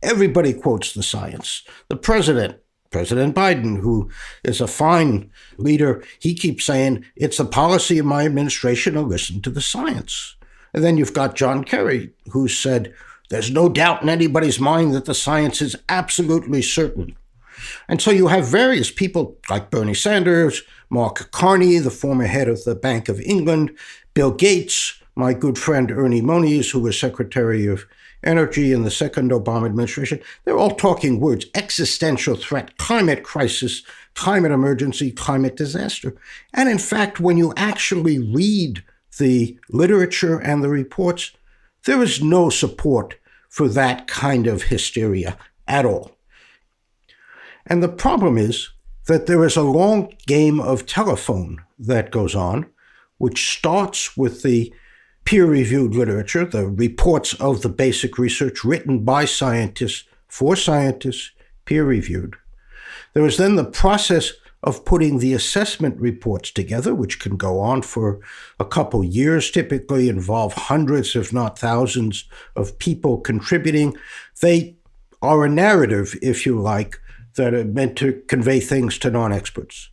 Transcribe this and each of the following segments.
Everybody quotes the science. The President Biden, who is a fine leader, he keeps saying, it's the policy of my administration to listen to the science. And then you've got John Kerry, who said, there's no doubt in anybody's mind that the science is absolutely certain. And so you have various people like Bernie Sanders, Mark Carney, the former head of the Bank of England, Bill Gates, my good friend Ernie Moniz, who was Secretary of Energy in the second Obama administration. They're all talking words: existential threat, climate crisis, climate emergency, climate disaster. And in fact, when you actually read the literature and the reports, there is no support for that kind of hysteria at all. And the problem is that there is a long game of telephone that goes on, which starts with the peer-reviewed literature, the reports of the basic research written by scientists, for scientists, peer-reviewed. There is then the process of putting the assessment reports together, which can go on for a couple years, typically involve hundreds, if not thousands, of people contributing. They are a narrative, if you like, that are meant to convey things to non-experts.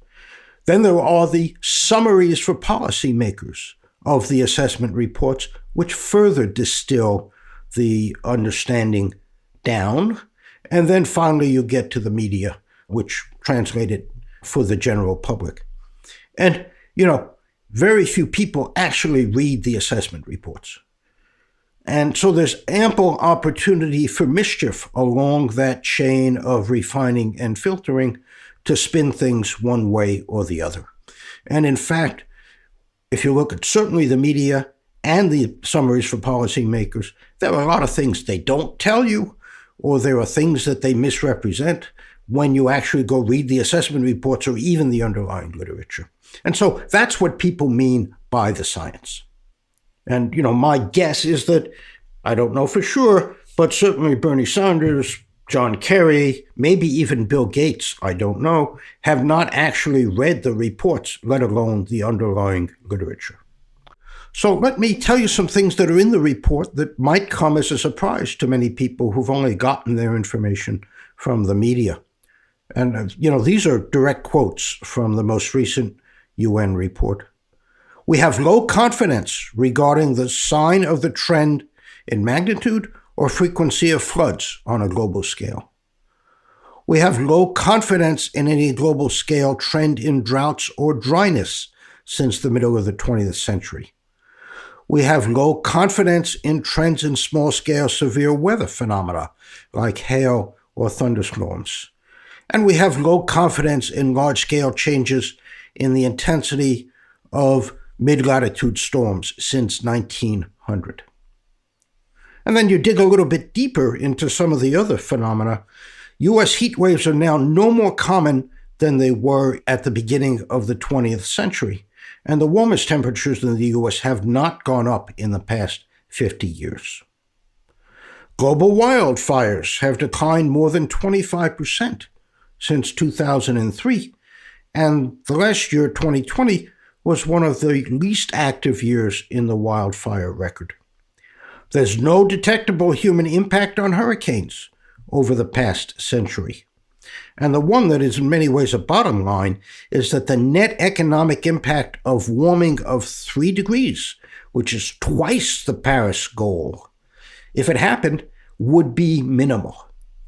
Then there are the summaries for policymakers of the assessment reports, which further distill the understanding down. And then finally, you get to the media, which translate it for the general public. And, very few people actually read the assessment reports. And so there's ample opportunity for mischief along that chain of refining and filtering to spin things one way or the other. And in fact, if you look at certainly the media and the summaries for policymakers, there are a lot of things they don't tell you, or there are things that they misrepresent when you actually go read the assessment reports or even the underlying literature. And so that's what people mean by the science. And, my guess is that, I don't know for sure, but certainly Bernie Sanders, John Kerry, maybe even Bill Gates, I don't know, have not actually read the reports, let alone the underlying literature. So let me tell you some things that are in the report that might come as a surprise to many people who've only gotten their information from the media. And, these are direct quotes from the most recent UN report. We have low confidence regarding the sign of the trend in magnitude or frequency of floods on a global scale. We have low confidence in any global scale trend in droughts or dryness since the middle of the 20th century. We have low confidence in trends in small-scale severe weather phenomena like hail or thunderstorms. And we have low confidence in large-scale changes in the intensity of mid-latitude storms since 1900. And then you dig a little bit deeper into some of the other phenomena. U.S. heat waves are now no more common than they were at the beginning of the 20th century. And the warmest temperatures in the U.S. have not gone up in the past 50 years. Global wildfires have declined more than 25% since 2003. And the last year, 2020, was one of the least active years in the wildfire record. There's no detectable human impact on hurricanes over the past century. And the one that is in many ways a bottom line is that the net economic impact of warming of 3 degrees, which is twice the Paris goal, if it happened, would be minimal.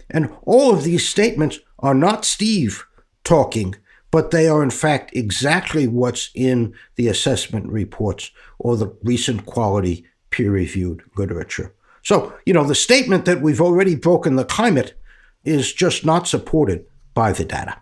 And all of these statements are not Steve talking, but they are in fact exactly what's in the assessment reports or the recent quality peer-reviewed literature. So, the statement that we've already broken the climate is just not supported by the data.